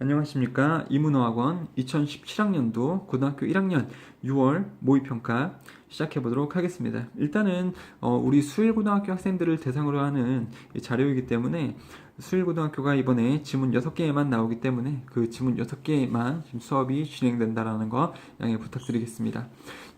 안녕하십니까. 이문어학원 2017학년도 고등학교 1학년 6월 모의평가 시작해 보도록 하겠습니다. 일단은 우리 수일고등학교 학생들을 대상으로 하는 자료이기 때문에 수일고등학교가 이번에 지문 6개만 나오기 때문에 그 지문 6개만 지금 수업이 진행된다라는 거 양해 부탁드리겠습니다.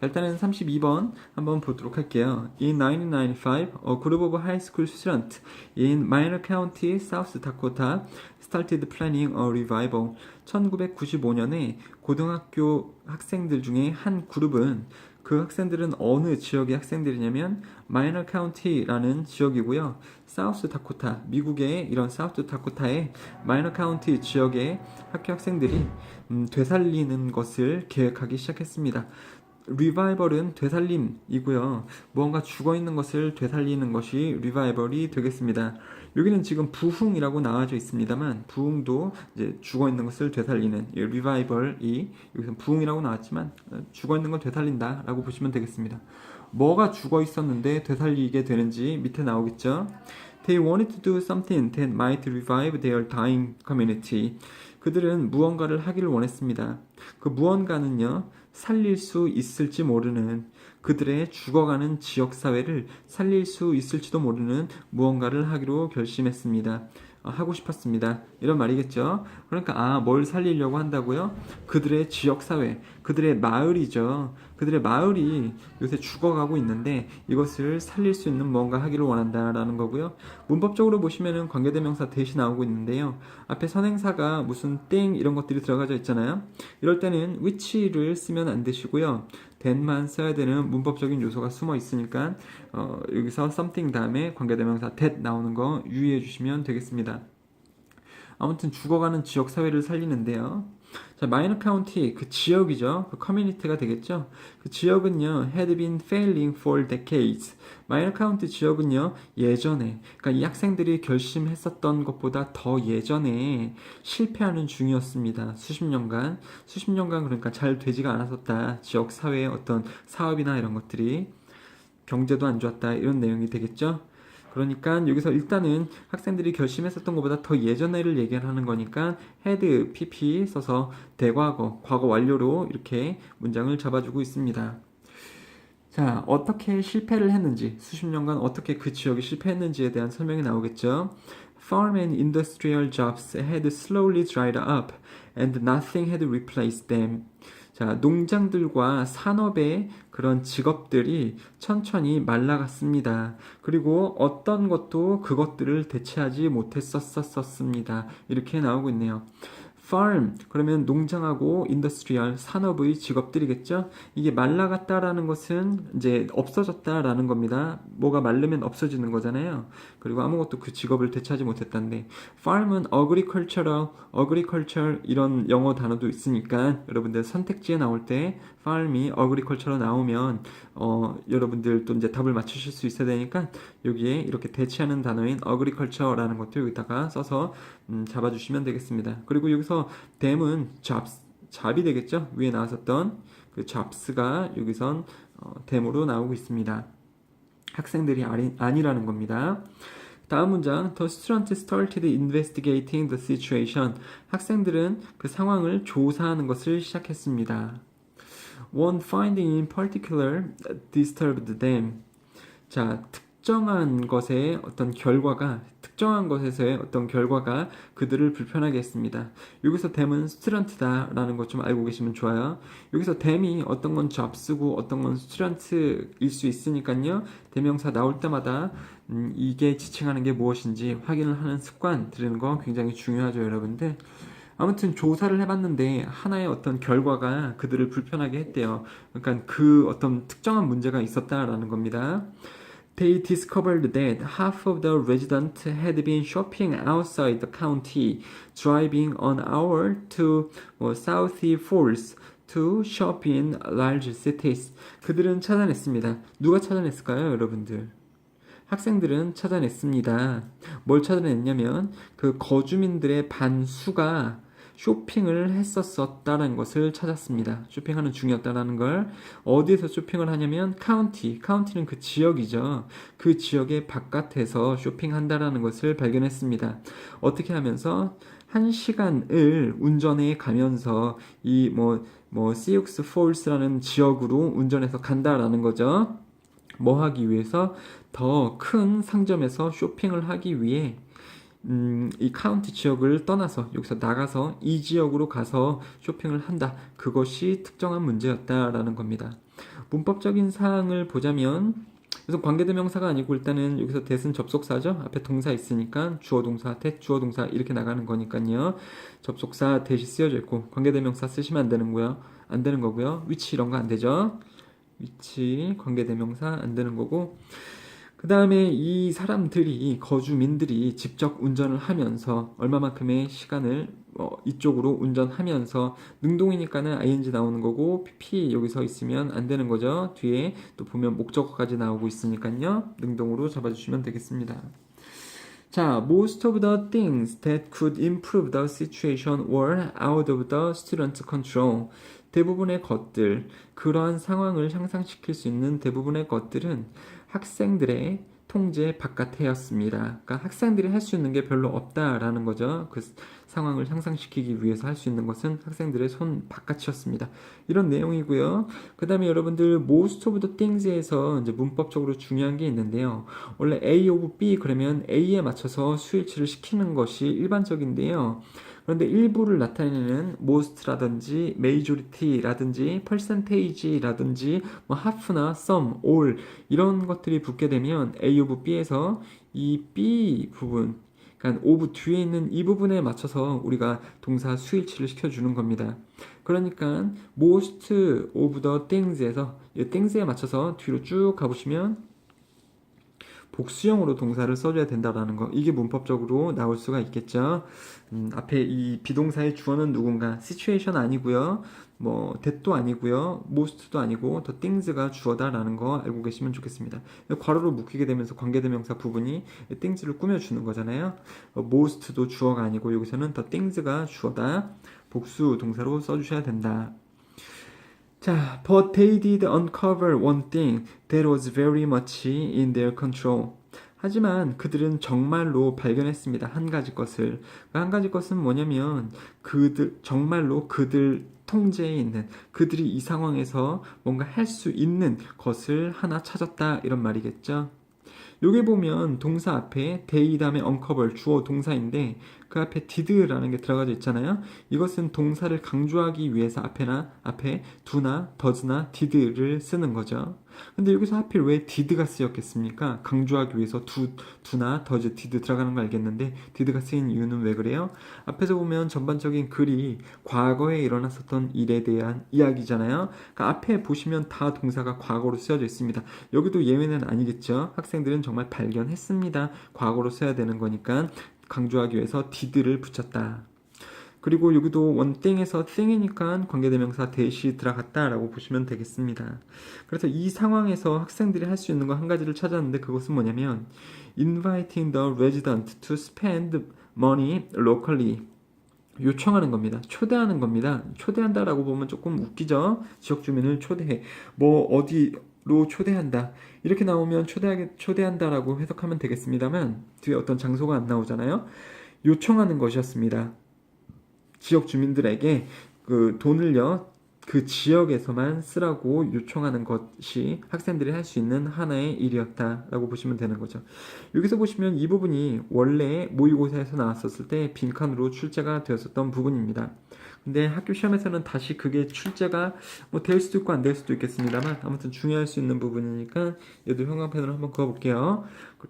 일단은 32번 한번 보도록 할게요. In 1995, a group of high school students in Minor County, South Dakota started planning a revival. 1995년에 고등학교 학생들 중에 한 그룹은 그 학생들은 어느 지역의 학생들이냐면 마이너 카운티라는 지역이고요. 사우스 다코타, 미국의 이런 사우스 다코타의 마이너 카운티 지역의 학교 학생들이 되살리는 것을 계획하기 시작했습니다. 리바이벌은 되살림이고요. 무언가 죽어있는 것을 되살리는 것이 리바이벌이 되겠습니다. 여기는 지금 부흥이라고 나와져 있습니다만 부흥도 이제 죽어있는 것을 되살리는 리바이벌이 여기서 부흥이라고 나왔지만 죽어있는 걸 되살린다 라고 보시면 되겠습니다. 뭐가 죽어있었는데 되살리게 되는지 밑에 나오겠죠. They wanted to do something that might revive their dying community. 그들은 무언가를 하기를 원했습니다. 그 무언가는요, 살릴 수 있을지 모르는 그들의 죽어가는 지역사회를 살릴 수 있을지도 모르는 무언가를 하기로 결심했습니다. 하고 싶었습니다. 이런 말이겠죠. 그러니까 뭘 살리려고 한다고요? 그들의 지역사회, 그들의 마을이죠. 그들의 마을이 요새 죽어가고 있는데 이것을 살릴 수 있는 뭔가 하기를 원한다라는 거고요. 문법적으로 보시면은 관계대명사 대시 나오고 있는데요. 앞에 선행사가 무슨 땡 이런 것들이 들어가져 있잖아요. 이럴 때는 which를 쓰면 안 되시고요. that만 써야 되는 문법적인 요소가 숨어 있으니까 여기서 something 다음에 관계대명사 that 나오는 거 유의해 주시면 되겠습니다. 아무튼 죽어가는 지역 사회를 살리는데요. 자, 마이너 카운티 그 지역이죠. 그 커뮤니티가 되겠죠. 그 지역은요, had been failing for decades. 마이너 카운티 지역은요, 예전에, 그러니까 이 학생들이 결심했었던 것보다 더 예전에 실패하는 중이었습니다. 수십 년간 그러니까 잘 되지가 않았었다. 지역 사회의 어떤 사업이나 이런 것들이 경제도 안 좋았다. 이런 내용이 되겠죠. 그러니까 여기서 일단은 학생들이 결심했었던 것보다 더 예전에를 얘기하는 거니까 had, pp 써서 대과거, 과거 완료로 이렇게 문장을 잡아주고 있습니다. 자, 어떻게 실패를 했는지, 수십 년간 어떻게 그 지역이 실패했는지에 대한 설명이 나오겠죠. Farm and industrial jobs had slowly dried up and nothing had replaced them. 자, 농장들과 산업의 그런 직업들이 천천히 말라갔습니다. 그리고 어떤 것도 그것들을 대체하지 못했었습니다. 이렇게 나오고 있네요. farm 그러면 농장하고 industrial 산업의 직업들이겠죠. 이게 말라갔다라는 것은 이제 없어졌다라는 겁니다. 뭐가 마르면 없어지는 거잖아요. 그리고 아무것도 그 직업을 대체하지 못했다는데 farm은 agriculture 이런 영어 단어도 있으니까 여러분들 선택지에 나올 때 farm이 agriculture로 나오면 여러분들 또 이제 답을 맞추실 수 있어야 되니까 여기에 이렇게 대체하는 단어인 agriculture라는 것도 여기다가 써서 잡아주시면 되겠습니다. 그리고 여기서 댐은 잡이 되겠죠? 위에 나왔었던 그 잡스가 여기선 댐으로 나오고 있습니다. 학생들이 아니라는 겁니다. 다음 문장, The student started investigating the situation. 학생들은 그 상황을 조사하는 것을 시작했습니다. One finding in particular disturbed them. 자, 특정한 것에서의 어떤 결과가 그들을 불편하게 했습니다. 여기서 them은 student다라는 것 좀 알고 계시면 좋아요. 여기서 them이 어떤 건 jobs고 어떤 건 student일 수 있으니까요. 대명사 나올 때마다 이게 지칭하는 게 무엇인지 확인을 하는 습관 들이는 거 굉장히 중요하죠, 여러분들. 아무튼 조사를 해봤는데 하나의 어떤 결과가 그들을 불편하게 했대요. 그러니까 그 어떤 특정한 문제가 있었다라는 겁니다. They discovered that half of the residents had been shopping outside the county, driving an hour to South Falls to shop in large cities. 그들은 찾아냈습니다. 누가 찾아냈을까요, 여러분들? 학생들은 찾아냈습니다. 뭘 찾아냈냐면 그 거주민들의 반수가 쇼핑을 했었다는 것을 찾았습니다. 쇼핑하는 중이었다는 걸. 어디에서 쇼핑을 하냐면 카운티는 그 지역이죠. 그 지역의 바깥에서 쇼핑한다라는 것을 발견했습니다. 어떻게 하면서 1시간을 운전해 가면서 이 Sioux Falls라는 지역으로 운전해서 간다라는 거죠. 뭐 하기 위해서? 더 큰 상점에서 쇼핑을 하기 위해 이 카운티 지역을 떠나서 여기서 나가서 이 지역으로 가서 쇼핑을 한다. 그것이 특정한 문제였다라는 겁니다. 문법적인 사항을 보자면 그래서 관계대명사가 아니고 일단은 여기서 that은 접속사죠. 앞에 동사 있으니까 주어 동사, that 주어 동사 이렇게 나가는 거니까요. 접속사 that이 쓰여져 있고 관계대명사 쓰시면 안 되는 거고요. 안 되는 거고요. which 이런 거 안 되죠. which 관계대명사 안 되는 거고 그 다음에 이 사람들이 거주민들이 직접 운전을 하면서 얼마만큼의 시간을 이쪽으로 운전하면서 능동이니까는 ing 나오는 거고 pp 여기서 있으면 안 되는 거죠. 뒤에 또 보면 목적어까지 나오고 있으니까요. 능동으로 잡아주시면 되겠습니다. 자, most of the things that could improve the situation were out of the student's control. 대부분의 것들, 그러한 상황을 향상시킬 수 있는 대부분의 것들은 학생들의 통제 바깥이었습니다. 그러니까 학생들이 할 수 있는 게 별로 없다라는 거죠. 그 상황을 향상시키기 위해서 할 수 있는 것은 학생들의 손 바깥이었습니다. 이런 내용이고요. 그 다음에 여러분들 most of the things에서 이제 문법적으로 중요한 게 있는데요. 원래 A of B 그러면 A에 맞춰서 수일치를 시키는 것이 일반적인데요. 그런데 일부를 나타내는 most라든지 majority라든지 percentage라든지 half나 some, all 이런 것들이 붙게 되면 A of B에서 이 B 부분 그러니까 of 뒤에 있는 이 부분에 맞춰서 우리가 동사 수일치를 시켜주는 겁니다. 그러니까 most of the things에서 이 things에 맞춰서 뒤로 쭉 가보시면 복수형으로 동사를 써줘야 된다라는 거 이게 문법적으로 나올 수가 있겠죠. 앞에 이 비동사의 주어는 누군가 situation 아니고요. that도 아니고요. most도 아니고 the things가 주어다라는 거 알고 계시면 좋겠습니다. 괄호로 묶이게 되면서 관계대명사 부분이 things를 꾸며주는 거잖아요. most도 주어가 아니고 여기서는 the things가 주어다. 복수 동사로 써주셔야 된다. 자, but they did uncover one thing that was very much in their control. 하지만 그들은 정말로 발견했습니다. 한 가지 것을. 한 가지 것은 뭐냐면 정말로 그들 통제에 있는 그들이 이 상황에서 뭔가 할 수 있는 것을 하나 찾았다 이런 말이겠죠. 여기 보면 동사 앞에 they 다음에 uncover 주어 동사인데 그 앞에 did라는 게 들어가져 있잖아요. 이것은 동사를 강조하기 위해서 앞에 do나 does나 did를 쓰는 거죠. 근데 여기서 하필 왜 did가 쓰였겠습니까? 강조하기 위해서 do나 does, did 들어가는 거 알겠는데 did가 쓰인 이유는 왜 그래요? 앞에서 보면 전반적인 글이 과거에 일어났었던 일에 대한 이야기잖아요. 그러니까 앞에 보시면 다 동사가 과거로 쓰여져 있습니다. 여기도 예외는 아니겠죠. 학생들은 정말 발견했습니다. 과거로 써야 되는 거니까 강조하기 위해서 did를 붙였다. 그리고 여기도 one thing에서 thing이니까 관계대명사 that이 들어갔다라고 보시면 되겠습니다. 그래서 이 상황에서 학생들이 할 수 있는 거 한 가지를 찾았는데 그것은 뭐냐면 inviting the resident to spend money locally 요청하는 겁니다. 초대하는 겁니다. 초대한다라고 보면 조금 웃기죠? 지역 주민을 초대해. 어디로 초대한다. 이렇게 나오면 초대한다라고 해석하면 되겠습니다만 뒤에 어떤 장소가 안 나오잖아요. 요청하는 것이었습니다. 지역 주민들에게 그 돈을요. 그 지역에서만 쓰라고 요청하는 것이 학생들이 할 수 있는 하나의 일이었다라고 보시면 되는 거죠. 여기서 보시면 이 부분이 원래 모의고사에서 나왔었을 때 빈칸으로 출제가 되었었던 부분입니다. 근데 학교 시험에서는 다시 그게 출제가 될 수도 있고 안 될 수도 있겠습니다만 아무튼 중요할 수 있는 부분이니까 얘도 형광펜으로 한번 그어볼게요.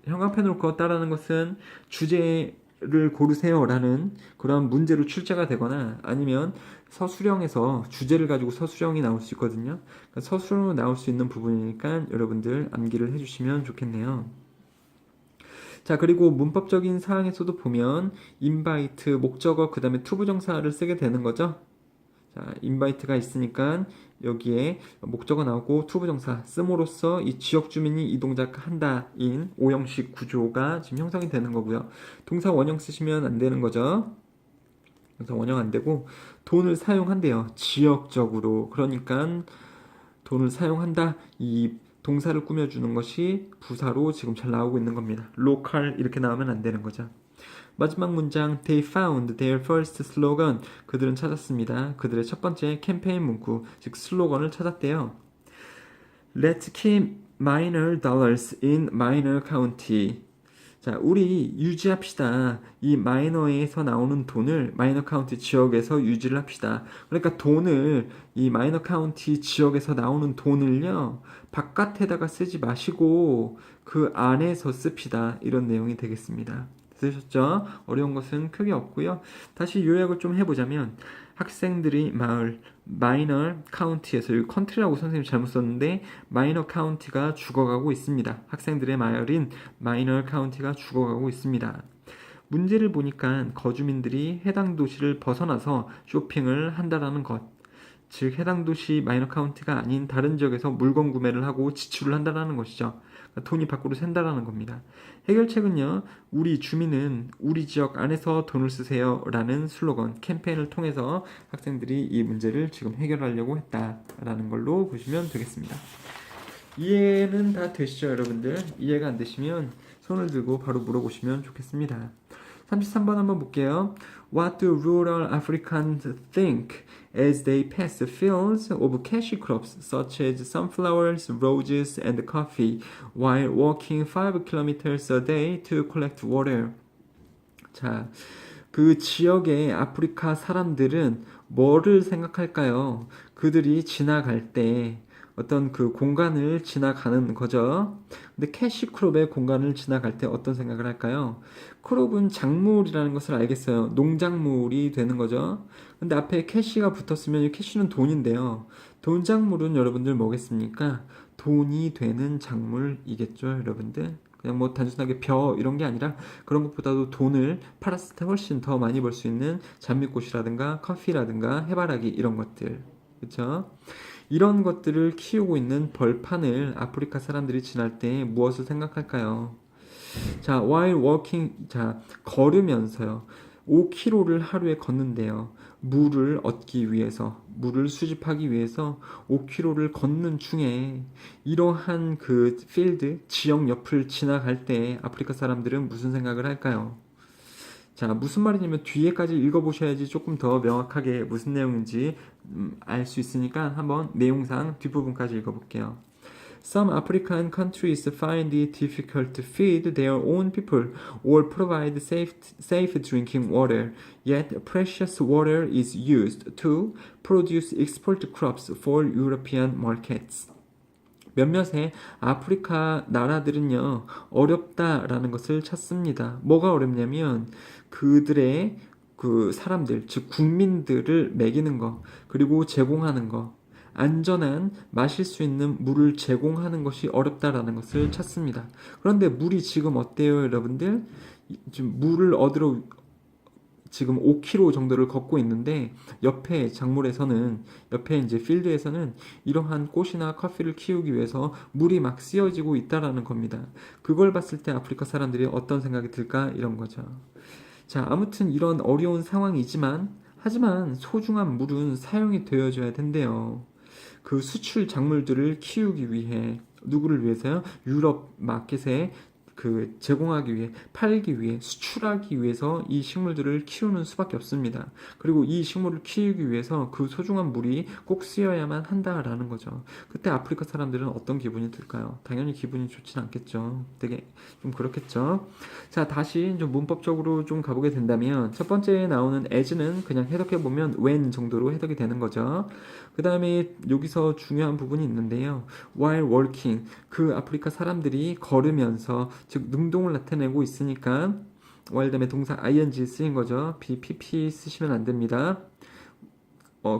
형광펜으로 그었다라는 것은 주제를 고르세요라는 그런 문제로 출제가 되거나 아니면 서술형에서 주제를 가지고 서술형이 나올 수 있거든요. 그러니까 서술형으로 나올 수 있는 부분이니까 여러분들 암기를 해주시면 좋겠네요. 자, 그리고 문법적인 사항에서도 보면 invite, 목적어, 그 다음에 투부정사를 쓰게 되는 거죠. 자, invite가 있으니까 여기에 목적어 나오고 투부정사 씀으로써 이 지역 주민이 이 동작 한다인 오형식 구조가 지금 형성이 되는 거고요. 동사 원형 쓰시면 안 되는 거죠. 동사 원형 안 되고 돈을 사용한대요. 지역적으로. 그러니까 돈을 사용한다. 이 동사를 꾸며주는 것이 부사로 지금 잘 나오고 있는 겁니다. local 이렇게 나오면 안 되는 거죠. 마지막 문장 They found their first slogan. 그들은 찾았습니다. 그들의 첫 번째 캠페인 문구, 즉 슬로건을 찾았대요. Let's keep minor dollars in minor county. 자, 우리 유지합시다. 이 마이너에서 나오는 돈을 마이너 카운티 지역에서 유지를 합시다. 그러니까 돈을 이 마이너 카운티 지역에서 나오는 돈을요, 바깥에다가 쓰지 마시고 그 안에서 씁시다. 이런 내용이 되겠습니다. 들으셨죠? 어려운 것은 크게 없고요. 다시 요약을 좀 해보자면 학생들이 마을 마이너 카운티에서 여기 컨트리라고 선생님이 잘못 썼는데 마이너 카운티가 죽어가고 있습니다. 학생들의 마을인 마이너 카운티가 죽어가고 있습니다. 문제를 보니까 거주민들이 해당 도시를 벗어나서 쇼핑을 한다라는 것, 즉 해당 도시 마이너 카운티가 아닌 다른 지역에서 물건 구매를 하고 지출을 한다라는 것이죠. 그러니까 돈이 밖으로 샌다라는 겁니다. 해결책은요, 우리 주민은 우리 지역 안에서 돈을 쓰세요 라는 슬로건, 캠페인을 통해서 학생들이 이 문제를 지금 해결하려고 했다라는 걸로 보시면 되겠습니다. 이해는 다 되시죠, 여러분들? 이해가 안 되시면 손을 들고 바로 물어보시면 좋겠습니다. 33번 한번 볼게요. What do rural Africans think as they pass fields of cashew crops such as sunflowers, roses, and coffee while walking 5 kilometers a day to collect water? 자, 그 지역의 아프리카 사람들은 뭐를 생각할까요? 그들이 지나갈 때 어떤 그 공간을 지나가는 거죠. 근데 캐시크롭의 공간을 지나갈 때 어떤 생각을 할까요? 크롭은 작물이라는 것을 알겠어요. 농작물이 되는 거죠. 근데 앞에 캐시가 붙었으면 이 캐시는 돈인데요. 돈작물은 여러분들 뭐겠습니까? 돈이 되는 작물이겠죠, 여러분들. 그냥 뭐 단순하게 벼 이런 게 아니라 그런 것보다도 돈을 팔았을 때 훨씬 더 많이 벌 수 있는 장미꽃이라든가 커피라든가 해바라기 이런 것들. 그렇죠? 이런 것들을 키우고 있는 벌판을 아프리카 사람들이 지날 때 무엇을 생각할까요? 자, while walking, 자, 걸으면서요. 5km를 하루에 걷는데요. 물을 얻기 위해서, 물을 수집하기 위해서 5km를 걷는 중에 이러한 그 필드, 지역 옆을 지나갈 때 아프리카 사람들은 무슨 생각을 할까요? 자, 무슨 말이냐면 뒤에까지 읽어보셔야지 조금 더 명확하게 무슨 내용인지 알 수 있으니까 한번 내용상 뒷부분까지 읽어볼게요. Some African countries find it difficult to feed their own people or provide safe drinking water, yet precious water is used to produce export crops for European markets. 몇몇의 아프리카 나라들은요, 어렵다라는 것을 찾습니다. 뭐가 어렵냐면, 그들의 그 사람들, 즉 국민들을 먹이는 거, 그리고 제공하는 거, 안전한 마실 수 있는 물을 제공하는 것이 어렵다라는 것을 찾습니다. 그런데 물이 지금 어때요, 여러분들? 지금 물을 얻으러 지금 5km 정도를 걷고 있는데 옆에 작물에서는 옆에 이제 필드에서는 이러한 꽃이나 커피를 키우기 위해서 물이 막 씌어지고 있다라는 겁니다. 그걸 봤을 때 아프리카 사람들이 어떤 생각이 들까 이런 거죠. 자, 아무튼 이런 어려운 상황이지만 하지만 소중한 물은 사용이 되어줘야 된대요. 그 수출 작물들을 키우기 위해 누구를 위해서요? 유럽 마켓에 그 제공하기 위해 팔기 위해 수출하기 위해서 이 식물들을 키우는 수밖에 없습니다. 그리고 이 식물을 키우기 위해서 그 소중한 물이 꼭 쓰여야만 한다라는 거죠. 그때 아프리카 사람들은 어떤 기분이 들까요? 당연히 기분이 좋진 않겠죠. 되게 좀 그렇겠죠. 자, 다시 좀 문법적으로 좀 가보게 된다면 첫 번째에 나오는 as는 그냥 해석해 보면 when 정도로 해석이 되는 거죠. 그 다음에 여기서 중요한 부분이 있는데요. while working, 그 아프리카 사람들이 걸으면서 즉 능동을 나타내고 있으니까 while 다음에 동사 ing 쓰인 거죠. BPP 쓰시면 안 됩니다.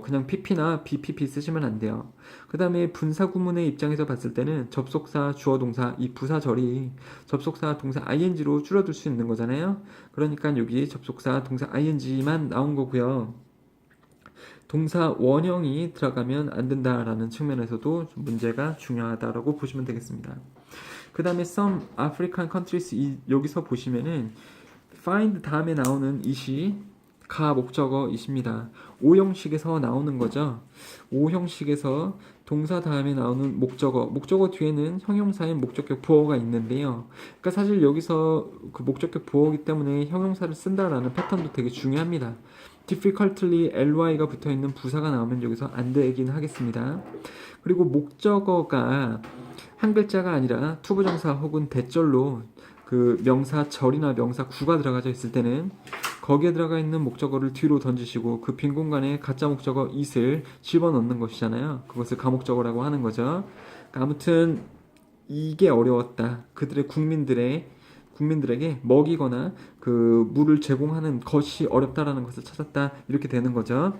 그냥 PP나 BPP 쓰시면 안 돼요. 그 다음에 분사구문의 입장에서 봤을 때는 접속사, 주어동사, 이 부사절이 접속사, 동사 ing로 줄어들 수 있는 거잖아요. 그러니까 여기 접속사, 동사 ing만 나온 거고요. 동사 원형이 들어가면 안 된다라는 측면에서도 문제가 중요하다라고 보시면 되겠습니다. 그 다음에 some African countries 여기서 보시면은 find 다음에 나오는 it이 가 목적어이십니다. 오형식에서 나오는 거죠. 오형식에서 동사 다음에 나오는 목적어 뒤에는 형용사인 목적격 부어가 있는데요. 그러니까 사실 여기서 그 목적격 부어이기 때문에 형용사를 쓴다라는 패턴도 되게 중요합니다. difficultly ly가 붙어있는 부사가 나오면 여기서 안 되긴 하겠습니다. 그리고 목적어가 한 글자가 아니라 투부정사 혹은 대절로 그 명사 절이나 명사 구가 들어가져 있을 때는 거기에 들어가 있는 목적어를 뒤로 던지시고 그 빈 공간에 가짜 목적어 it을 집어넣는 것이잖아요. 그것을 가목적어라고 하는 거죠. 그러니까 아무튼 이게 어려웠다. 그들의 국민들에게 먹이거나 그 물을 제공하는 것이 어렵다라는 것을 찾았다. 이렇게 되는 거죠.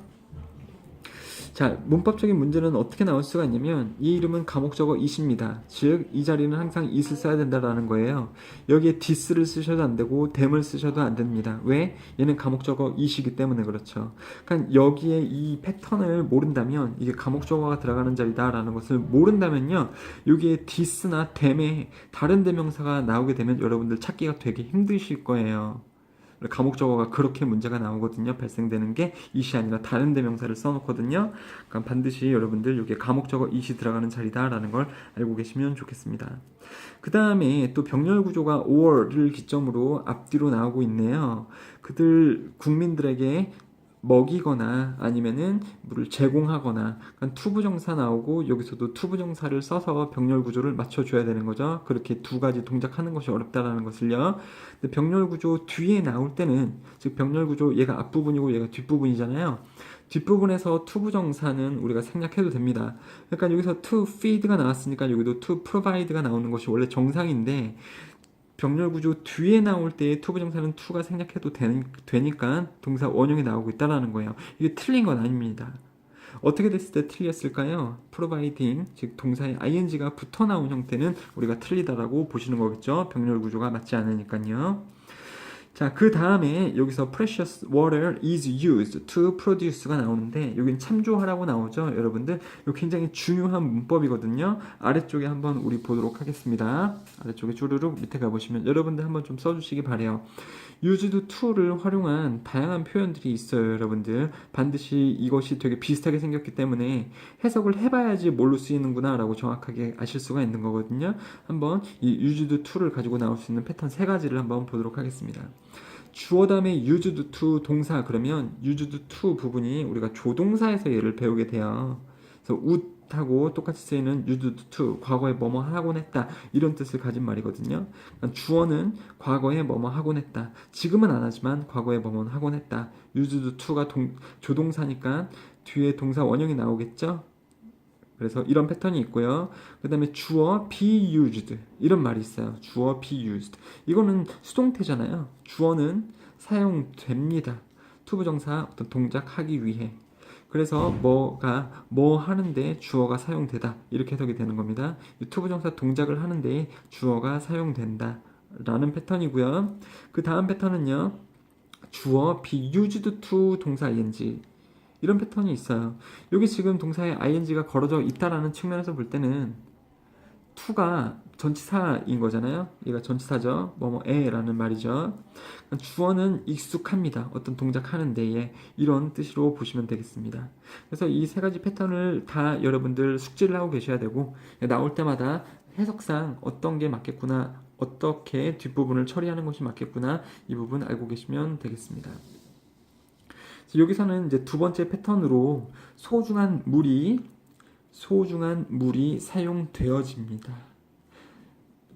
자, 문법적인 문제는 어떻게 나올 수가 있냐면 이 이름은 가목적어 it입니다. 즉, 이 자리는 항상 it을 써야 된다라는 거예요. 여기에 this를 쓰셔도 안 되고 them을 쓰셔도 안 됩니다. 왜? 얘는 가목적어 it이기 때문에 그렇죠. 그러니까 여기에 이 패턴을 모른다면 이게 가목적어가 들어가는 자리다라는 것을 모른다면요. 여기에 this나 them의 다른 대명사가 나오게 되면 여러분들 찾기가 되게 힘드실 거예요. 가목적어가 그렇게 문제가 나오거든요. 발생되는 게 it이 아니라 다른 대명사를 써놓거든요. 그러니까 반드시 여러분들 이게 가목적어 it이 들어가는 자리다라는 걸 알고 계시면 좋겠습니다. 그 다음에 또 병렬 구조가 or를 기점으로 앞뒤로 나오고 있네요. 그들 국민들에게 먹이거나 아니면은 물을 제공하거나 그러니까 투부정사 나오고 여기서도 투부정사를 써서 병렬 구조를 맞춰줘야 되는 거죠. 그렇게 두 가지 동작하는 것이 어렵다라는 것을요. 근데 병렬 구조 뒤에 나올 때는 즉 병렬 구조 얘가 앞부분이고 얘가 뒷부분이잖아요. 뒷부분에서 투부정사는 우리가 생략해도 됩니다. 그러니까 여기서 to feed가 나왔으니까 여기도 to provide가 나오는 것이 원래 정상인데 병렬 구조 뒤에 나올 때 투부정사는 to가 생략해도 되니까 동사 원형이 나오고 있다는 거예요. 이게 틀린 건 아닙니다. 어떻게 됐을 때 틀렸을까요? providing, 즉 동사에 ing가 붙어 나온 형태는 우리가 틀리다라고 보시는 거겠죠. 병렬 구조가 맞지 않으니까요. 자, 그 다음에 여기서 precious water is used to produce가 나오는데 여긴 참조하라고 나오죠. 여러분들 이거 굉장히 중요한 문법이거든요. 아래쪽에 한번 우리 보도록 하겠습니다. 아래쪽에 주르륵 밑에 가보시면 여러분들 한번 좀 써주시기 바래요. used to를 활용한 다양한 표현들이 있어요. 여러분들 반드시 이것이 되게 비슷하게 생겼기 때문에 해석을 해봐야지 뭘로 쓰이는구나 라고 정확하게 아실 수가 있는 거거든요. 한번 이 used to를 가지고 나올 수 있는 패턴 세 가지를 한번 보도록 하겠습니다. 주어 다음에 used to 동사 그러면 used to 부분이 우리가 조동사에서 얘를 배우게 돼요. 그래서 would 하고 똑같이 쓰이는 used to 과거에 뭐뭐 하곤 했다 이런 뜻을 가진 말이거든요. 그러니까 주어는 과거에 뭐뭐 하곤 했다. 지금은 안 하지만 과거에 뭐뭐 하곤 했다. used to가 조동사니까 뒤에 동사 원형이 나오겠죠. 그래서 이런 패턴이 있고요. 그 다음에 주어 be used 이런 말이 있어요. 주어 be used 이거는 수동태잖아요. 주어는 사용됩니다. 투부정사 어떤 동작 하기 위해 그래서 뭐가 뭐 하는데 주어가 사용되다 이렇게 해석이 되는 겁니다. 이 투부정사 동작을 하는데 주어가 사용된다 라는 패턴이고요. 그 다음 패턴은요. 주어 be used to 동사 ing 이런 패턴이 있어요. 여기 지금 동사에 ing가 걸어져 있다라는 측면에서 볼 때는 to가 전치사인 거잖아요. 얘가 전치사죠. 뭐뭐에라는 말이죠. 주어는 익숙합니다. 어떤 동작 하는 데에 이런 뜻으로 보시면 되겠습니다. 그래서 이 세 가지 패턴을 다 여러분들 숙지를 하고 계셔야 되고 나올 때마다 해석상 어떤 게 맞겠구나 어떻게 뒷부분을 처리하는 것이 맞겠구나 이 부분 알고 계시면 되겠습니다. 여기서는 이제 두 번째 패턴으로 소중한 물이 사용되어집니다.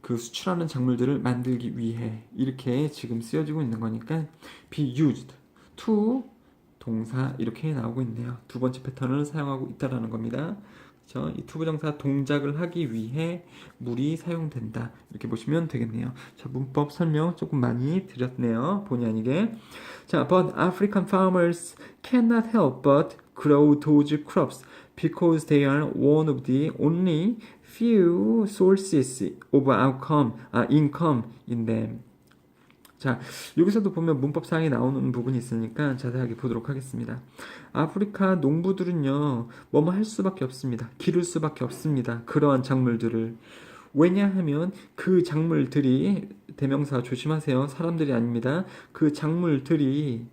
그 수출하는 작물들을 만들기 위해 이렇게 지금 쓰여지고 있는 거니까 be used to 동사 이렇게 나오고 있네요. 두 번째 패턴을 사용하고 있다라는 겁니다. 그렇죠? 이 투부정사 동작을 하기 위해 물이 사용된다. 이렇게 보시면 되겠네요. 자, 문법 설명 조금 많이 드렸네요. 본의 아니게. 자, but African farmers cannot help but grow those crops because they are one of the only few sources of income in them. 자, 여기서도 보면 문법상에 나오는 부분이 있으니까 자세하게 보도록 하겠습니다. 아프리카 농부들은요, 뭐뭐 할 수밖에 없습니다. 기를 수밖에 없습니다. 그러한 작물들을. 왜냐하면 그 작물들이, 대명사 조심하세요. 사람들이 아닙니다. 그 작물들이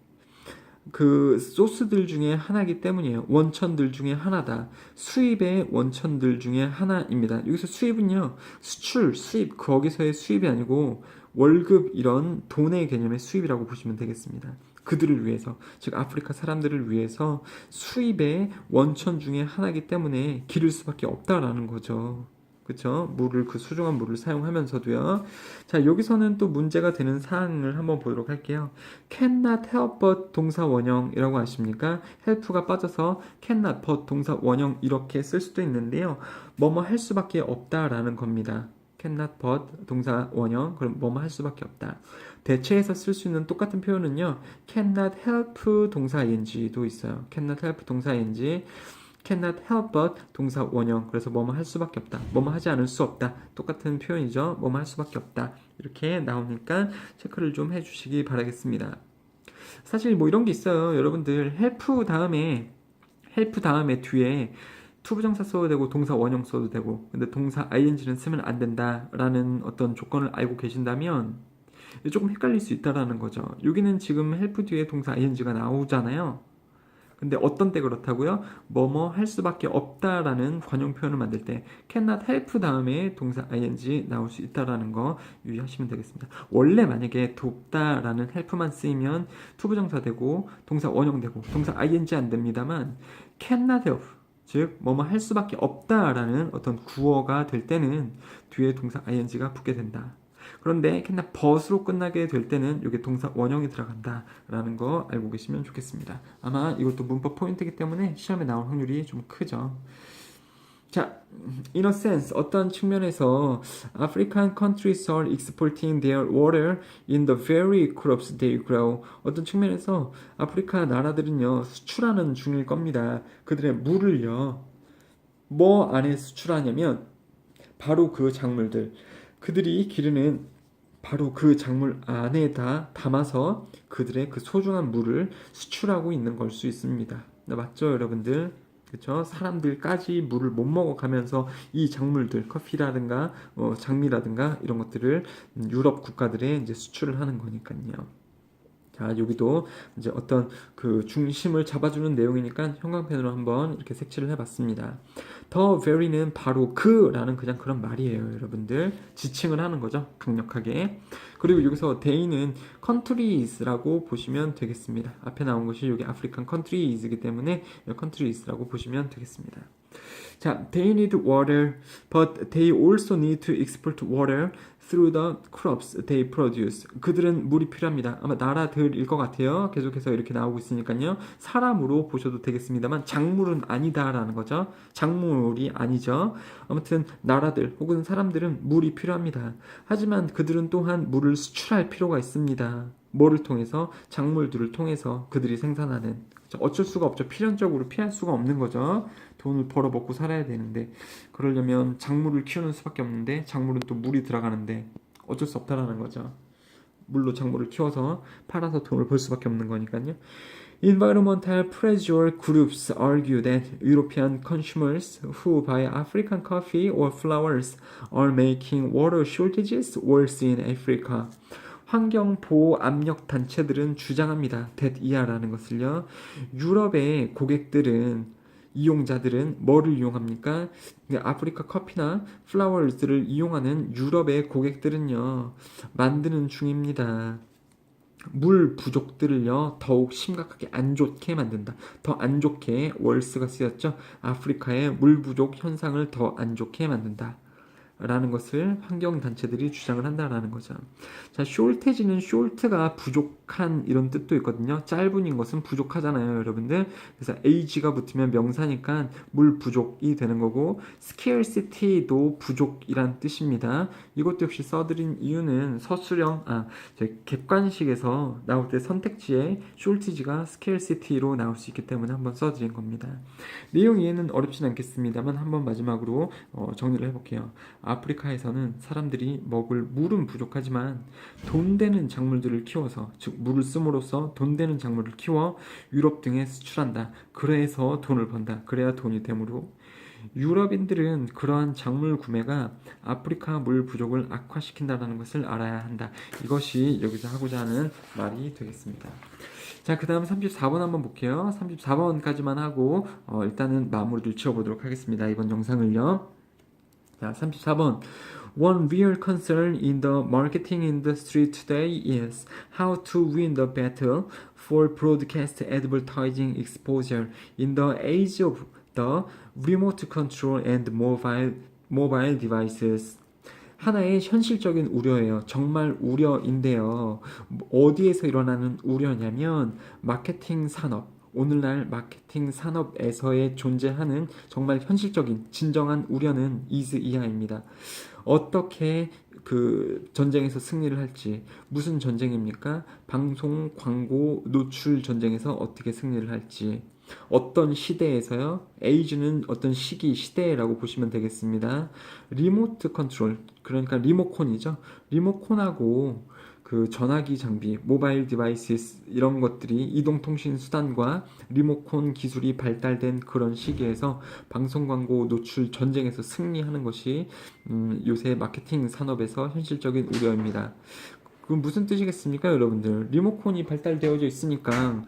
그 소스들 중에 하나이기 때문이에요. 원천들 중에 하나다. 수입의 원천들 중에 하나입니다. 여기서 수입은요, 수출, 수입, 거기서의 수입이 아니고 월급 이런 돈의 개념의 수입이라고 보시면 되겠습니다. 그들을 위해서, 즉 아프리카 사람들을 위해서 수입의 원천 중에 하나이기 때문에 기를 수밖에 없다라는 거죠. 그쵸? 물을, 그 소중한 물을 사용하면서도요. 자, 여기서는 또 문제가 되는 사항을 한번 보도록 할게요. cannot help but 동사 원형이라고 아십니까? help가 빠져서 cannot but 동사 원형 이렇게 쓸 수도 있는데요. 뭐뭐 할 수밖에 없다라는 겁니다. cannot but 동사 원형, 그럼 뭐뭐 할 수밖에 없다. 대체해서 쓸 수 있는 똑같은 표현은요. cannot help 동사 ing도 있어요. cannot help 동사 ing, cannot help but 동사 원형. 그래서 뭐뭐 할 수밖에 없다. 뭐뭐 하지 않을 수 없다. 똑같은 표현이죠. 뭐뭐 할 수밖에 없다. 이렇게 나오니까 체크를 좀 해주시기 바라겠습니다. 사실 뭐 이런 게 있어요. 여러분들 help 다음에 뒤에 투부정사 써도 되고 동사 원형 써도 되고, 근데 동사 ing는 쓰면 안 된다라는 어떤 조건을 알고 계신다면 조금 헷갈릴 수 있다라는 거죠. 여기는 지금 help 뒤에 동사 ing가 나오잖아요. 근데 어떤 때 그렇다고요? 뭐뭐 할 수밖에 없다라는 관용 표현을 만들 때 cannot help 다음에 동사 ing 나올 수 있다라는 거 유의하시면 되겠습니다. 원래 만약에 돕다라는 help만 쓰이면 투부정사 되고 동사 원형 되고 동사 ing 안 됩니다만 cannot help, 즉 뭐뭐 할 수밖에 없다라는 어떤 구어가 될 때는 뒤에 동사 ing가 붙게 된다. 그런데 cannot but으로 끝나게 될 때는 이게 동사 원형이 들어간다라는 거 알고 계시면 좋겠습니다. 아마 이것도 문법 포인트이기 때문에 시험에 나올 확률이 좀 크죠. 자, in a sense, 어떤 측면에서 African countries are exporting their water in the very crops they grow. 어떤 측면에서 아프리카 나라들은요, 수출하는 중일 겁니다. 그들의 물을요, 뭐 안에 수출하냐면 바로 그 작물들, 그들이 기르는 바로 그 작물 안에다 담아서 그들의 그 소중한 물을 수출하고 있는 걸 수 있습니다. 맞죠, 여러분들? 그렇죠? 사람들까지 물을 못 먹어가면서 이 작물들, 커피라든가 장미라든가 이런 것들을 유럽 국가들에 이제 수출을 하는 거니까요. 자, 여기도 이제 어떤 그 중심을 잡아주는 내용이니까 형광펜으로 한번 이렇게 색칠을 해봤습니다. The very는 바로 그라는 그냥 그런 말이에요, 여러분들. 지칭을 하는 거죠, 강력하게. 그리고 여기서 they는 countries라고 보시면 되겠습니다. 앞에 나온 것이 여기 African countries이기 때문에 countries라고 보시면 되겠습니다. 자, they need water, but they also need to export water through the crops they produce. 그들은 물이 필요합니다. 아마 나라들일 것 같아요. 계속해서 이렇게 나오고 있으니까요. 사람으로 보셔도 되겠습니다만 작물은 아니다라는 거죠. 작물이 아니죠. 아무튼 나라들 혹은 사람들은 물이 필요합니다. 하지만 그들은 또한 물을 수출할 필요가 있습니다. 뭐를 통해서? 작물들을 통해서 그들이 생산하는. 어쩔 수가 없죠. 필연적으로 피할 수가 없는 거죠. 돈을 벌어 먹고 살아야 되는데, 그러려면 작물을 키우는 수밖에 없는데 작물은 또 물이 들어가는데 어쩔 수 없다라는 거죠. 물로 작물을 키워서 팔아서 돈을 벌 수밖에 없는 거니까요. Environmental pressure groups argue that European consumers who buy African coffee or flowers are making water shortages worse in Africa. 환경보호 압력 단체들은 주장합니다. that 이하라는 것을요. 유럽의 고객들은, 이용자들은 뭐를 이용합니까? 아프리카 커피나 플라워즈를 이용하는 유럽의 고객들은요, 만드는 중입니다. 물 부족들을요, 더욱 심각하게 안 좋게 만든다. 더 안 좋게, 월스가 쓰였죠. 아프리카의 물 부족 현상을 더 안 좋게 만든다 라는 것을 환경단체들이 주장을 한다라는 거죠. 자, shortage는 short가 부족한 이런 뜻도 있거든요. 짧은인 것은 부족하잖아요, 여러분들. 그래서 age가 붙으면 명사니까 물 부족이 되는 거고, scarcity도 부족이란 뜻입니다. 이것도 역시 써드린 이유는 서술형, 객관식에서 나올 때 선택지에 shortage가 scarcity로 나올 수 있기 때문에 한번 써드린 겁니다. 내용 이해는 어렵진 않겠습니다만 한번 마지막으로 정리를 해볼게요. 아프리카에서는 사람들이 먹을 물은 부족하지만 돈 되는 작물들을 키워서, 즉 물을 씀으로써 돈 되는 작물을 키워 유럽 등에 수출한다. 그래서 돈을 번다. 그래야 돈이 되므로 유럽인들은 그러한 작물 구매가 아프리카 물 부족을 악화시킨다는 것을 알아야 한다. 이것이 여기서 하고자 하는 말이 되겠습니다. 자, 그 다음 34번 한번 볼게요. 34번까지만 하고 일단은 마무리를 지어보도록 하겠습니다. 이번 영상을요. 자, 34번. One real concern in the marketing industry today is how to win the battle for broadcast advertising exposure in the age of the remote control and mobile devices. 하나의 현실적인 우려예요. 정말 우려인데요. 어디에서 일어나는 우려냐면 마케팅 산업, 오늘날 마케팅 산업에서의 존재하는 정말 현실적인 진정한 우려는 이하입니다. 어떻게 그 전쟁에서 승리를 할지, 무슨 전쟁입니까? 방송, 광고, 노출 전쟁에서 어떻게 승리를 할지, 어떤 시대에서요? 에이즈는 어떤 시기, 시대라고 보시면 되겠습니다. 리모트 컨트롤, 그러니까 리모콘이죠. 리모콘하고 그 전화기 장비, 모바일 디바이스 이런 것들이 이동통신 수단과 리모콘 기술이 발달된 그런 시기에서 방송 광고 노출 전쟁에서 승리하는 것이 요새 마케팅 산업에서 현실적인 우려입니다. 그럼 무슨 뜻이겠습니까, 여러분들? 리모콘이 발달되어져 있으니까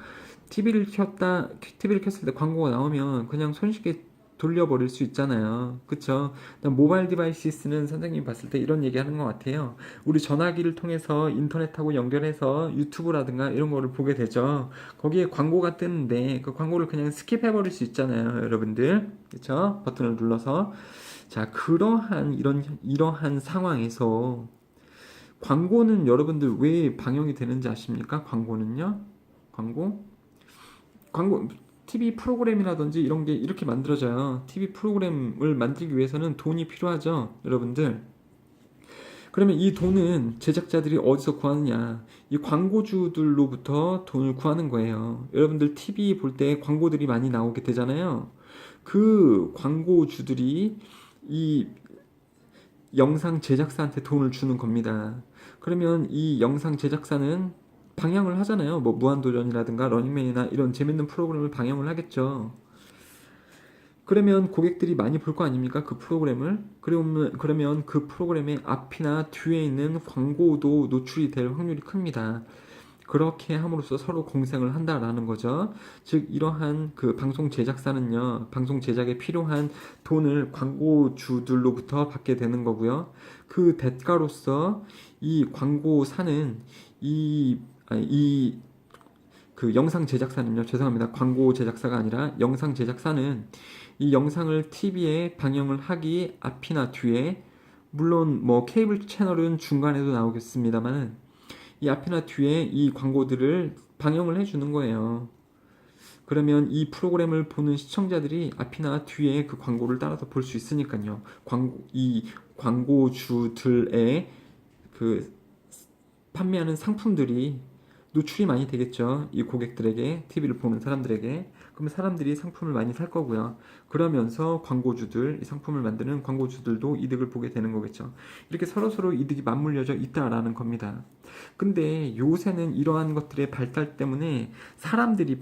TV를 켰을 때 광고가 나오면 그냥 손쉽게 돌려버릴 수 있잖아요. 그쵸? 모바일 디바이스는 선생님이 봤을 때 이런 얘기 하는 것 같아요. 우리 전화기를 통해서 인터넷하고 연결해서 유튜브라든가 이런 거를 보게 되죠. 거기에 광고가 뜨는데 그 광고를 그냥 스킵해버릴 수 있잖아요, 여러분들. 그쵸? 버튼을 눌러서. 자, 이러한 상황에서 광고는 여러분들 왜 방영이 되는지 아십니까? 광고는요? 광고 TV 프로그램이라든지 이런 게 이렇게 만들어져요. TV 프로그램을 만들기 위해서는 돈이 필요하죠, 여러분들. 그러면 이 돈은 제작자들이 어디서 구하느냐? 이 광고주들로부터 돈을 구하는 거예요. 여러분들 TV 볼 때 광고들이 많이 나오게 되잖아요. 그 광고주들이 이 영상 제작사한테 돈을 주는 겁니다. 그러면 이 영상 제작사는 방영을 하잖아요. 뭐 무한도전이라든가 러닝맨이나 이런 재밌는 프로그램을 방영을 하겠죠. 그러면 고객들이 많이 볼 거 아닙니까? 그 프로그램을. 그러면 그 프로그램의 앞이나 뒤에 있는 광고도 노출이 될 확률이 큽니다. 그렇게 함으로써 서로 공생을 한다라는 거죠. 즉 이러한 그 방송 제작사는요, 방송 제작에 필요한 돈을 광고주들로부터 받게 되는 거고요. 그 대가로서 이 광고사는 그 영상 제작사는요, 죄송합니다. 광고 제작사가 아니라 영상 제작사는 이 영상을 TV에 방영을 하기 앞이나 뒤에, 물론 뭐 케이블 채널은 중간에도 나오겠습니다만은 이 앞이나 뒤에 이 광고들을 방영을 해주는 거예요. 그러면 이 프로그램을 보는 시청자들이 앞이나 뒤에 그 광고를 따라서 볼 수 있으니까요. 이 광고주들의 그 판매하는 상품들이 노출이 많이 되겠죠. 이 고객들에게, TV를 보는 사람들에게. 그러면 사람들이 상품을 많이 살 거고요. 그러면서 광고주들, 이 상품을 만드는 광고주들도 이득을 보게 되는 거겠죠. 이렇게 서로서로 이득이 맞물려져 있다라는 겁니다. 근데 요새는 이러한 것들의 발달 때문에 사람들이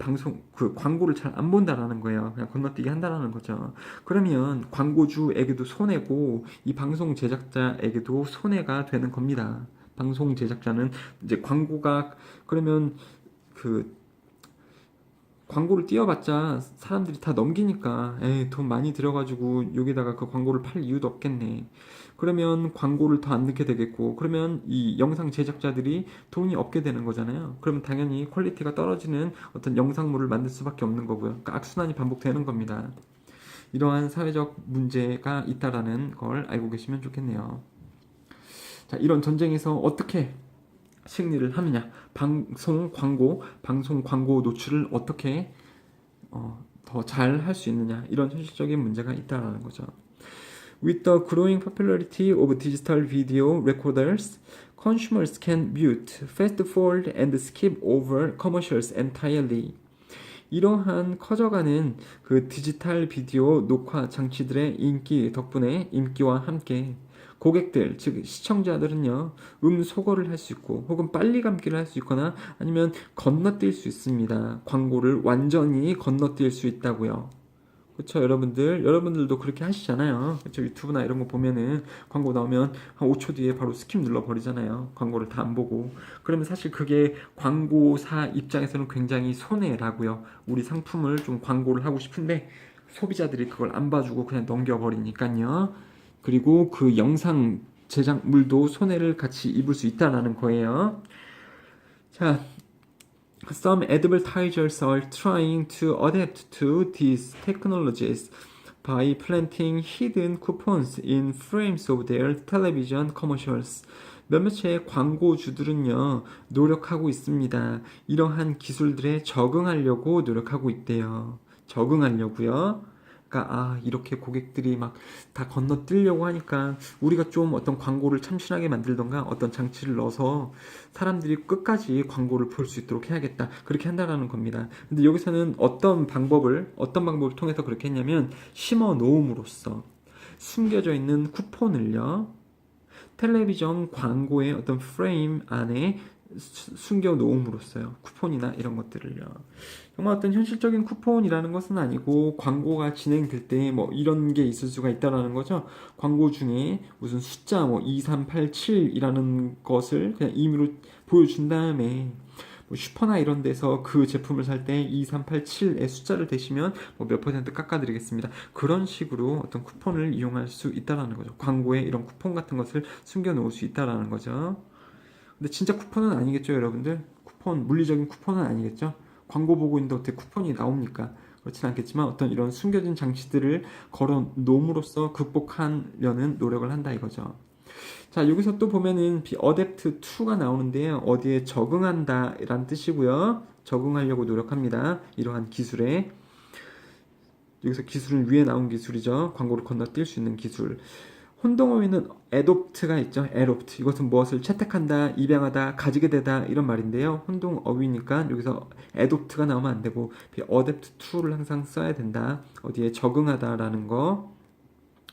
광고를 잘 안 본다라는 거예요. 그냥 건너뛰기 한다라는 거죠. 그러면 광고주에게도 손해고 이 방송 제작자에게도 손해가 되는 겁니다. 방송 제작자는 이제 그러면 그 광고를 띄워봤자 사람들이 다 넘기니까 돈 많이 들여가지고 여기다가 그 광고를 팔 이유도 없겠네. 그러면 광고를 더 안 넣게 되겠고, 그러면 이 영상 제작자들이 돈이 없게 되는 거잖아요. 그러면 당연히 퀄리티가 떨어지는 어떤 영상물을 만들 수밖에 없는 거고요. 그러니까 악순환이 반복되는 겁니다. 이러한 사회적 문제가 있다라는 걸 알고 계시면 좋겠네요. 자, 이런 전쟁에서 어떻게 승리를 하느냐, 방송 광고 노출을 어떻게 더 잘 할 수 있느냐, 이런 현실적인 문제가 있다라는 거죠. With the growing popularity of digital video recorders, consumers can mute, fast forward, and skip over commercials entirely. 이러한 커져가는 그 디지털 비디오 녹화 장치들의 인기 덕분에, 인기와 함께 고객들, 즉 시청자들은요, 소거를 할 수 있고 혹은 빨리 감기를 할 수 있거나 아니면 건너뛸 수 있습니다. 광고를 완전히 건너뛸 수 있다고요. 그쵸, 여러분들도 그렇게 하시잖아요. 그쵸, 유튜브나 이런 거 보면은 광고 나오면 한 5초 뒤에 바로 스킵 눌러버리잖아요. 광고를 다 안 보고. 그러면 사실 그게 광고사 입장에서는 굉장히 손해라고요. 우리 상품을 좀 광고를 하고 싶은데 소비자들이 그걸 안 봐주고 그냥 넘겨버리니까요. 그리고 그 영상 제작물도 손해를 같이 입을 수 있다라는 거예요. 자, some advertisers are trying to adapt to these technologies by planting hidden coupons in frames of their television commercials. 몇몇의 광고주들은요, 노력하고 있습니다. 이러한 기술들에 적응하려고 노력하고 있대요. 적응하려고요. 그러니까 이렇게 고객들이 막 다 건너뛰려고 하니까 우리가 좀 어떤 광고를 참신하게 만들던가 어떤 장치를 넣어서 사람들이 끝까지 광고를 볼 수 있도록 해야겠다. 그렇게 한다라는 겁니다. 근데 여기서는 어떤 방법을 통해서 그렇게 했냐면 심어 놓음으로써 숨겨져 있는 쿠폰을요. 텔레비전 광고의 어떤 프레임 안에 숨겨 놓음으로써요. 쿠폰이나 이런 것들을요. 정말 어떤 현실적인 쿠폰이라는 것은 아니고 광고가 진행될 때 뭐 이런 게 있을 수가 있다라는 거죠. 광고 중에 무슨 숫자 뭐 2387이라는 것을 그냥 임의로 보여준 다음에 뭐 슈퍼나 이런 데서 그 제품을 살 때 2387의 숫자를 대시면 뭐 몇 퍼센트 깎아드리겠습니다. 그런 식으로 어떤 쿠폰을 이용할 수 있다라는 거죠. 광고에 이런 쿠폰 같은 것을 숨겨 놓을 수 있다라는 거죠. 근데 진짜 쿠폰은 아니겠죠, 여러분들? 물리적인 쿠폰은 아니겠죠? 광고 보고 있는데 어떻게 쿠폰이 나옵니까? 그렇진 않겠지만 어떤 이런 숨겨진 장치들을 걸어 놓음으로써 극복하려는 노력을 한다 이거죠. 자, 여기서 또 보면은 adapt to가 나오는데요. 어디에 적응한다 라는 뜻이고요. 적응하려고 노력합니다. 이러한 기술에. 여기서 기술은 위에 나온 기술이죠. 광고를 건너뛸 수 있는 기술. 혼동어에는 adopt가 있죠. adopt. 이것은 무엇을 채택한다, 입양하다, 가지게 되다 이런 말인데요. 혼동어휘니까 여기서 adopt가 나오면 안 되고 adapt to를 항상 써야 된다. 어디에 적응하다라는 거.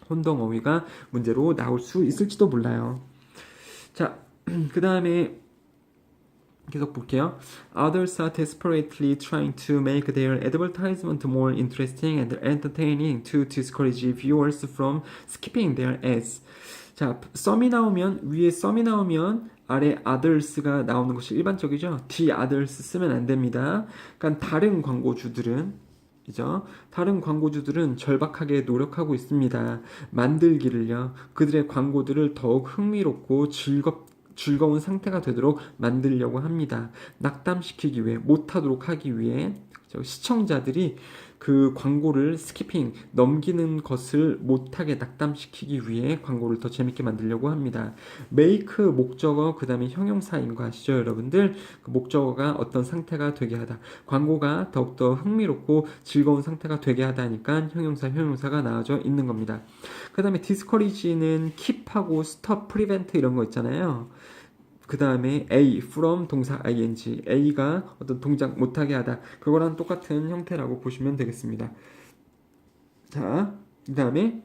혼동어휘가 문제로 나올 수 있을지도 몰라요. 자, 그 다음에 계속 볼게요. Others are desperately trying to make their advertisement more interesting and entertaining to discourage viewers from skipping their ads. 자, 위에 썸이 나오면 아래 others가 나오는 것이 일반적이죠. the others 쓰면 안 됩니다. 그러니까 다른 광고주들은 절박하게 노력하고 있습니다. 만들기를요. 그들의 광고들을 더욱 흥미롭고 즐거운 상태가 되도록 만들려고 합니다. 낙담시키기 위해, 못하도록 하기 위해 시청자들이 그 광고를 스키핑, 넘기는 것을 못하게 낙담시키기 위해 광고를 더 재밌게 만들려고 합니다. make 목적어, 그 다음에 형용사인 거 아시죠, 여러분들? 그 목적어가 어떤 상태가 되게 하다. 광고가 더욱더 흥미롭고 즐거운 상태가 되게 하다니까 형용사가 나와져 있는 겁니다. 그 다음에 discourage는 keep하고 stop, prevent 이런 거 있잖아요. 그 다음에 A, from 동사 ing, A가 어떤 동작 못하게 하다. 그거랑 똑같은 형태라고 보시면 되겠습니다. 자, 그 다음에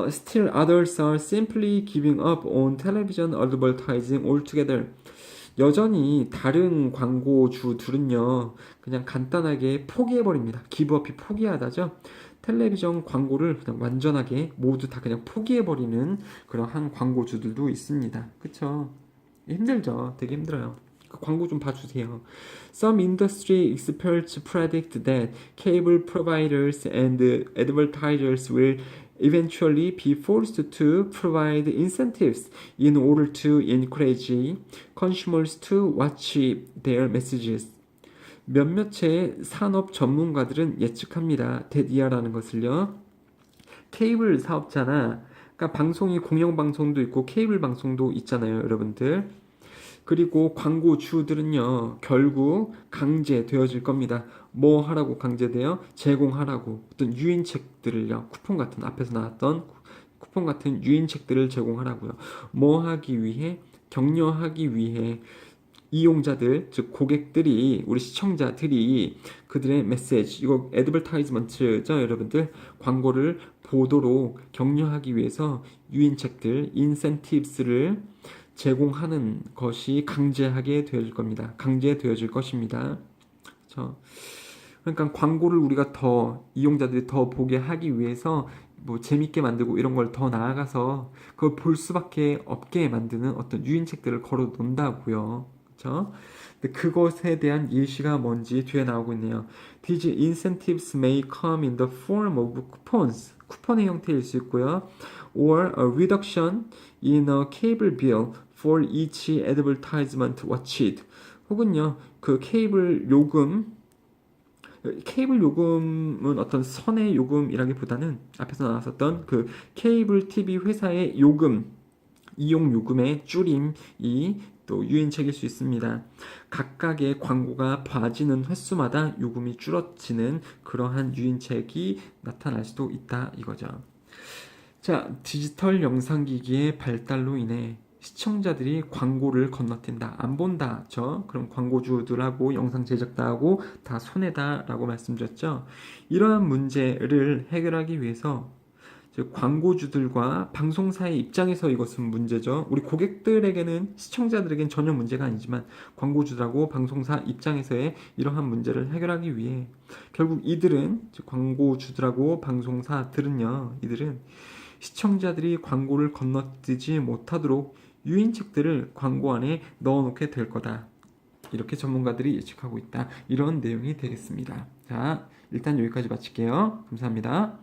still others are simply giving up on television advertising altogether. 여전히 다른 광고주들은요, 그냥 간단하게 포기해버립니다. 기브업이 포기하다죠. 텔레비전 광고를 그냥 완전하게 모두 다 그냥 포기해버리는 그러한 광고주들도 있습니다. 그쵸? 힘들죠. 되게 힘들어요. 그 광고 좀 봐주세요. Some industry experts predict that cable providers and advertisers will eventually be forced to provide incentives in order to encourage consumers to watch their messages. 몇몇의 산업 전문가들은 예측합니다. 대디아라는 것을요. 케이블 사업자나 그러니까 방송이 공영방송도 있고 케이블 방송도 있잖아요, 여러분들. 그리고 광고주들은요, 결국 강제되어질 겁니다. 뭐 하라고 강제돼요? 제공하라고. 어떤 유인책들을요, 쿠폰 같은, 앞에서 나왔던 쿠폰 같은 유인책들을 제공하라고요. 뭐 하기 위해? 격려하기 위해 이용자들, 즉 고객들이, 우리 시청자들이 그들의 메시지, 이거 애드버타이즈먼트죠, 여러분들. 광고를 보도록 격려하기 위해서 유인책들, 인센티브스를 제공하는 것이 강제하게 되어질 겁니다. 강제되어질 것입니다. 그렇죠? 그러니까 광고를 우리가 더 이용자들이 더 보게 하기 위해서 뭐 재밌게 만들고 이런 걸 더 나아가서 그걸 볼 수밖에 없게 만드는 어떤 유인책들을 걸어 놓는다고요. 그렇죠? 근데 그것에 대한 예시가 뭔지 뒤에 나오고 있네요. These incentives may come in the form of coupons. 쿠폰의 형태일 수 있고요. Or a reduction in a cable bill for each advertisement watched. 혹은요, 그 케이블 요금은 어떤 선의 요금이라기보다는 앞에서 나왔었던 그 케이블 TV 회사의 요금, 이용 요금의 줄임이 또 유인책일 수 있습니다. 각각의 광고가 봐지는 횟수마다 요금이 줄어지는 그러한 유인책이 나타날 수도 있다 이거죠. 자, 디지털 영상기기의 발달로 인해 시청자들이 광고를 건너뛴다. 안 본다. 그럼 광고주들하고 영상 제작자하고 다 손해다라고 말씀드렸죠. 이러한 문제를 해결하기 위해서 광고주들과 방송사의 입장에서 이것은 문제죠. 우리 고객들에게는 시청자들에게는 전혀 문제가 아니지만 광고주들하고 방송사 입장에서의 이러한 문제를 해결하기 위해 결국 이들은 광고주들하고 방송사들은요. 이들은 시청자들이 광고를 건너뛰지 못하도록 유인책들을 광고 안에 넣어놓게 될 거다. 이렇게 전문가들이 예측하고 있다. 이런 내용이 되겠습니다. 자, 일단 여기까지 마칠게요. 감사합니다.